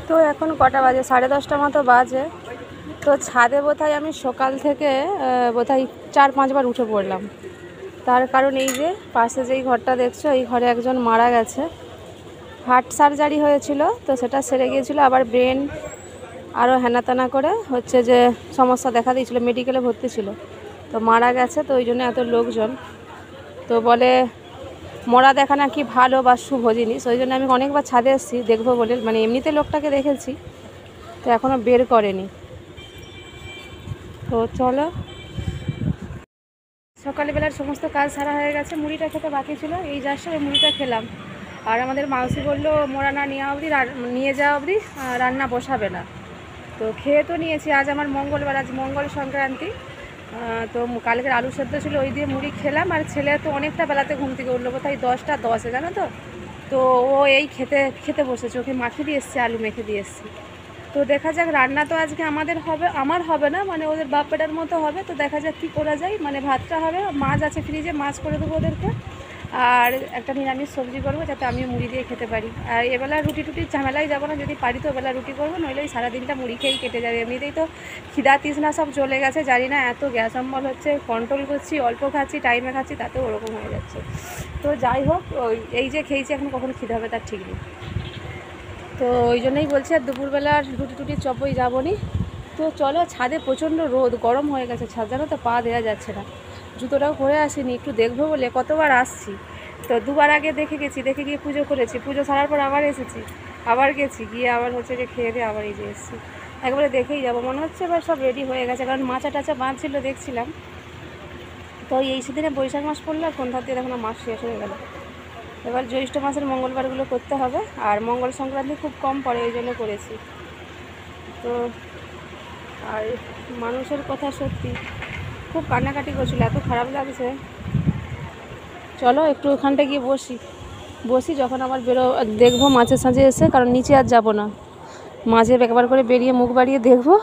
তো এখন কটা বাজে, 10:30 মতো বাজে। তো ছাদে বোধহয় আমি সকাল থেকে বোধহয় 4-5 বার উঠে পড়লাম। তার কারণ এই যে পাশে যেই ঘরটা দেখছো, এই ঘরে একজন মারা গেছে। হার্ট সার্জারি হয়েছিল, তো সেটা সেরে গিয়েছিলো, আবার ব্রেন আরও হেনাতেনা করে হচ্ছে যে সমস্যা দেখা দিয়েছিলো, মেডিকেলে ভর্তি ছিল, তো মারা গেছে। তো ওই জন্য এত লোকজন। তো বলে মরা দেখা নাকি ভালো বা শুভ জিনিস, ওই জন্য আমি অনেকবার ছাদে এসেছি দেখবো বলে। মানে এমনিতে লোকটাকে দেখেছি, তো এখনও বের করেনি। তো চলো, সকালবেলার সমস্ত কাজ সারা হয়ে গেছে। মুড়িটা খেতে বাকি ছিল, এই জাস্ট ওই মুড়িটা খেলাম। আর আমাদের মাউসি বললো মোড়া না নিয়ে যাওয়া অবধি রান্না বসাবে না। তো খেয়ে তো নিয়েছি। আজ আমার মঙ্গলবার, আজ মঙ্গল সংক্রান্তি। তো কালকের আলু সেদ্ধ ছিল, ওই দিয়ে মুড়ি খেলাম। আর ছেলে তো অনেকটা বেলাতে ঘুম থেকে উঠলো, কোথায় 10টা 10 জানো তো। তো ও এই খেতে বসেছে, ওকে মাখিয়ে দিয়ে এসছে, আলু মেখে দিয়ে এসছি। তো দেখা যাক, রান্না তো আজকে আমার হবে না, মানে ওদের বাপ বেটার মতো হবে। তো দেখা যাক কী করা যায়। মানে ভাতটা হবে, মাছ আছে ফ্রিজে, মাছ করে দেবো ওদেরকে। আর একটা নিরামিষ সবজি করবো, যাতে আমিও মুড়ি দিয়ে খেতে পারি। আর এবেলা রুটির ঝামেলায় যাবো না, যদি পারি তো এবেলা রুটি করবো, নইলে ওই সারাদিনটা মুড়ি খেয়েই কেটে যাবে। এমনিতেই তো খিদা তৃষ্ণা সব চলে গেছে, জানি না এত গ্যাস অম্বল হচ্ছে, কন্ট্রোল করছি, অল্প খাচ্ছি, টাইমে খাচ্ছি, তাতেও ওরকম হয়ে যাচ্ছে। তো যাই হোক, এই যে খেয়েছি, এখন কখন খিদে হবে তার ঠিক নেই। তো ওই জন্যই বলছি আর দুপুরবেলা রুটি চপই যাবো নি। তো চলো, ছাদে প্রচণ্ড রোদ, গরম হয়ে গেছে ছাদ, জানো তো, পা দেওয়া যাচ্ছে না। জুতোটাও পরে আসিনি, একটু দেখবো বলে কতবার আসছি। তো দুবার আগে দেখে গিয়ে পুজো করেছি, পুজো সারার পর আবার এসেছি, আবার গেছি, গিয়ে আবার হচ্ছে যে খেয়ে দিয়ে আবার এই যে এসেছি। একবারে দেখেই যাবো মনে হচ্ছে। এবার সব রেডি হয়ে গেছে, কারণ মাচা টাচা বাঁধছিল দেখছিলাম। তো এই সেদিনে বৈশাখ মাস পড়লো, আর কোন ধার দিয়ে দেখো না মাস শেষ হয়ে গেল। এবার জ্যৈষ্ঠ মাসের মঙ্গলবারগুলো করতে হবে, আর মঙ্গল সংক্রান্তি খুব কম পড়ে, ওই জন্য করেছি। তো আর মানুষের কথা সত্যি খুব কান্নাকাটি করছিল, এত খারাপ লাগছে। চলো একটু ওখানটা গিয়ে বসি, যখন আবার দেখবো মাঝে সাঝে এসে, কারণ নিচে আর যাব না। মাঝে একবার করে বেরিয়ে মুখ বাড়িয়ে দেখবো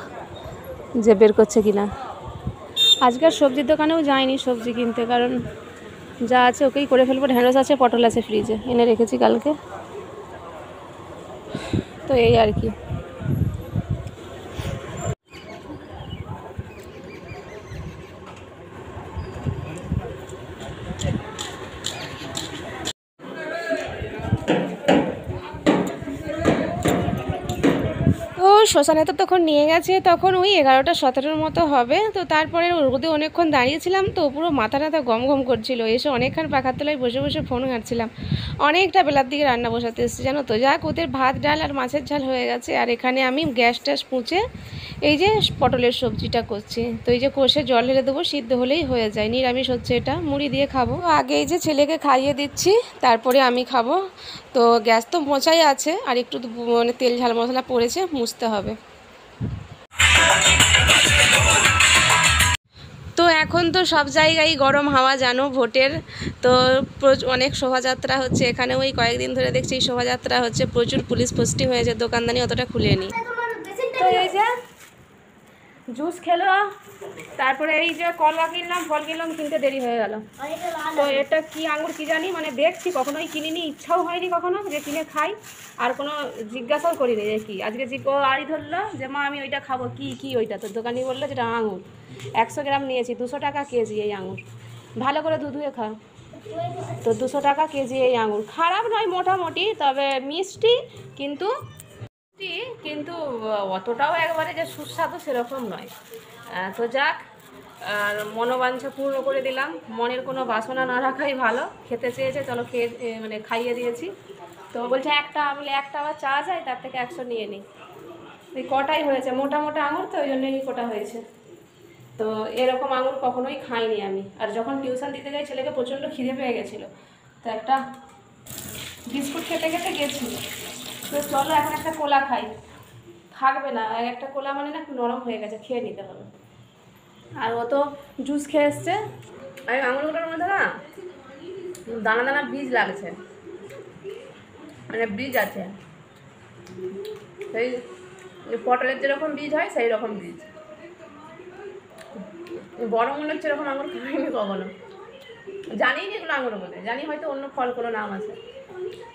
যে বের করছে কিনা। আজকাল সবজির দোকানেও যায়নি সবজি কিনতে, কারণ যা আছে ওকেই করে ফেলবো। ঢেঁড়স আছে, পটল আছে ফ্রিজে, এনে রেখেছি কালকে। তো এই আর কি। তো শ্মশানে তো তখন নিয়ে গেছে, তখন ওই 11টা 17 মতো হবে। তো তারপরে রোদে অনেকক্ষণ দাঁড়িয়েছিলাম, তো পুরো মাথা টাথা গম গম করছিল। এসে অনেকক্ষণ পাখার তলায় বসে বসে ফোন ঘাঁটছিলাম। অনেকটা বেলার দিকে রান্না বসাতে এসেছি, জানো তো। যাক, ওদের ভাত ডাল আর মাছের ঝাল হয়ে গেছে, আর এখানে আমি গ্যাস ট্যাস পুঁছে এই যে পটলের সবজিটা করছি। তো এই যে কষে জল ঢেলে দেবো, সিদ্ধ হলেই হয়ে যায়। নিরামিষ হচ্ছে, এটা মুড়ি দিয়ে খাবো। আগে এই যে ছেলেকে খাইয়ে দিচ্ছি, তারপরে আমি খাবো। তো গ্যাস তো মোছাই আছে, আর একটু মানে তেল ঝাল মশলা পড়েছে, মুছতে হবে। তো এখন তো সব জায়গায় গরম হাওয়া, জানো, ভোটের। তো অনেক শোভাযাত্রা হচ্ছে এখানে, ওই কয়েকদিন ধরে দেখছি শোভাযাত্রা হচ্ছে, প্রচুর পুলিশ পোস্টিং হয়েছে, দোকানদানি অতটা খুলেনি। তো এই যে জুস খেলো, তারপরে এই যে কলা কিনলাম, ফল কিনলাম, কিনতে দেরি হয়ে গেল। তো এটা কি আঙুর কি জানি, মানে দেখছি, কখনোই কিনিনি, ইচ্ছাও হয়নি কখনো যে কিনে খাই, আর কোনো জিজ্ঞাসাও করিনি যে কি। আজকে আড়ি ধরলো যে মা আমি ওইটা খাবো, কি ওইটা। তো দোকানি বললো যেটা আঙুর, 100 গ্রাম নিয়েছি, 200 টাকা কেজি এই আঙুর, ভালো করে ধুয়ে খা। তো 200 টাকা কেজি এই আঙুর, খারাপ নয় মোটামুটি, তবে মিষ্টি, কিন্তু অতটাও একবারে যে সুস্বাদু সেরকম নয়। তো যাক, আর মনোবাঞ্ছা পূর্ণ করে দিলাম, মনের কোনো বাসনা না রাখাই ভালো। খেতে চেয়েছে, চলো মানে খাইয়ে দিয়েছি। তো বলছে একটা আবার চা যায়, তার থেকে 100 নিয়ে নিই। এই কটাই হয়েছে, মোটা মোটা আঙুর, তো ওই জন্যই কটা হয়েছে। তো এরকম আঙুর কখনোই খাইনি আমি। আর যখন টিউশন দিতে যাই, ছেলেকে প্রচণ্ড খিদে পেয়ে গেছিলো, তো একটা বিস্কুট খেতে খেতে গেছি। তো চলো এখন একটা কোলা খাই, থাকবে না, একটা কোলা মানে না নরম হয়ে গেছে, খেয়ে নিতে হবে। আর ও তো জুস খেয়ে এসছে। আর আঙুরগুলোর মধ্যে না দানা দানা বীজ লাগছে, মানে বীজ আছে, সেই পটলের যেরকম বীজ হয় সেই রকম বীজ। বড় মনে হচ্ছে এরকম আঙুর খাইনি কখনো। জানি না এগুলো আঙুর বলে, জানি হয়তো অন্য ফল কোনো নাম আছে।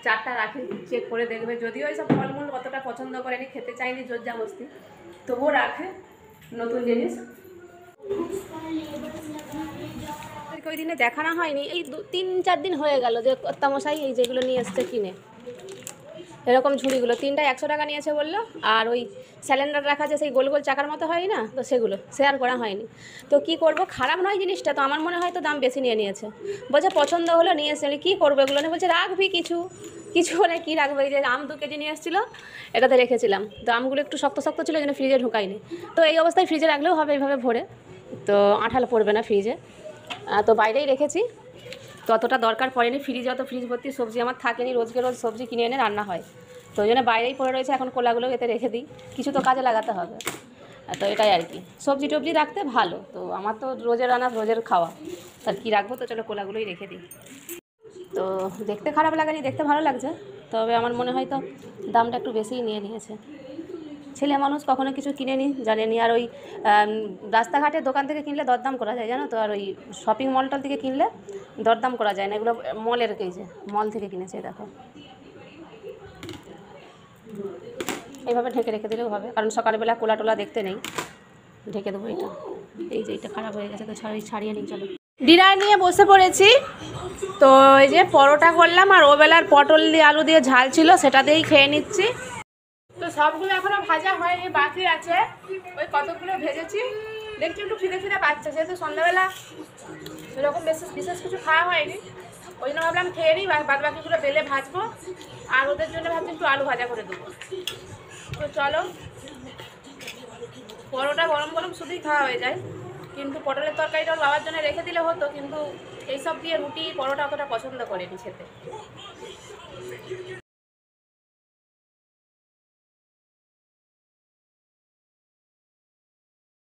4টা রাখি, চেক করে দেখবে। যদিও এইসব ফলমূল অতটা পছন্দ করেনি, খেতে চাইনি জোর জাবস্তি, তবুও রাখে নতুন জিনিস। ওই দিনে দেখানো হয়নি, এই 3-4 দিন হয়ে গেল যে কর্তামশাই এই যেগুলো নিয়ে এসছে কিনে, এরকম ঝুড়িগুলো 3টা 100 টাকা নিয়েছে বললো। আর ওই সিলিন্ডার রাখা যে সেই গোল গোল চাকার মতো হয় না, তো সেগুলো শেয়ার করা হয়নি। তো কি করব, খারাপ নয় জিনিসটা, তো আমার মনে হয় তো দাম বেশি নিয়েছে। বলছে পছন্দ হলো নিয়ে এসে, কী করবো এগুলো নিয়ে? বলছে রাখবি কিছু কিছু, মানে কী রাখবো? এই যে আম 2 কেজি নিয়ে এসেছিলো, এটাতে রেখেছিলাম, তো আমগুলো একটু শক্ত শক্ত ছিল, এই জন্য ফ্রিজে ঢুকাইনি। তো এই অবস্থায় ফ্রিজে রাখলেও হবে এইভাবে ভরে, তো আঠালো পড়বে না ফ্রিজে, তো বাইরেই রেখেছি। তো অতটা দরকার পড়েনি, ফ্রিজে অত ফ্রিজ ভর্তি সবজি আমার থাকেনি, রোজকে রোজ সবজি কিনে এনে রান্না হয়, তো ওই জন্য বাইরেই পড়ে রয়েছে। এখন কোলাগুলো এতে রেখে দিই, কিছু তো কাজে লাগাতে হবে, তো এটাই আর কি। সবজি টবজি রাখতে ভালো, তো আমার তো রোজের রান্না রোজের খাওয়া, তার কী রাখবো, তো চলো কোলাগুলোই রেখে দিই। তো দেখতে খারাপ লাগেনি, দেখতে ভালো লাগছে, তবে আমার মনে হয় তো দামটা একটু বেশিই নিয়ে নিয়েছে। ছেলে মানুষ কখনো কিছু কিনে নি জানেনি, আর ওই রাস্তাঘাটের দোকান থেকে কিনলে দরদাম করা যায় জানো তো, আর ওই শপিং মলটাল থেকে কিনলে দরদাম করা যায় না। এগুলো মলের কেজে, মল থেকে কিনেছে, দেখো এইভাবে ঢেকে রেখে দিলেও হবে, কারণ সকালবেলা কোলা টোলা দেখতে নেই, ঢেকে দেবো এটা। এই যে এটা খারাপ হয়ে গেছে, তো ছাড়িয়ে নিই। চলো ডিনার নিয়ে বসে পড়েছি। তো এই যে পরোটা করলাম, আর ওবেলার পটল দিয়ে আলু দিয়ে ঝাল ছিল, সেটা দিয়েই খেয়ে নিচ্ছি। তো সবগুলো এখনো ভাজা হয়নি, বাকি আছে। ওই কতগুলো ভেজেছি, দেখছি একটু খিদে খিদে পাচ্ছে, যেহেতু সন্ধ্যাবেলা সেরকম বিশেষ কিছু খাওয়া হয়নি, ওই জন্য ভাবলাম খেয়ে নিই, বাদ বাকিগুলো বেলে ভাজবো। আর ওদের জন্য ভাবছি একটু আলু ভাজা করে দেবো। তো চলো, পরোটা গরম গরম শুধুই খাওয়া হয়ে যায়, কিন্তু পটলের তরকারিটা বাবার জন্য রেখে দিলে হতো, কিন্তু এইসব দিয়ে রুটি পরোটা অতটা পছন্দ করেনি খেতে।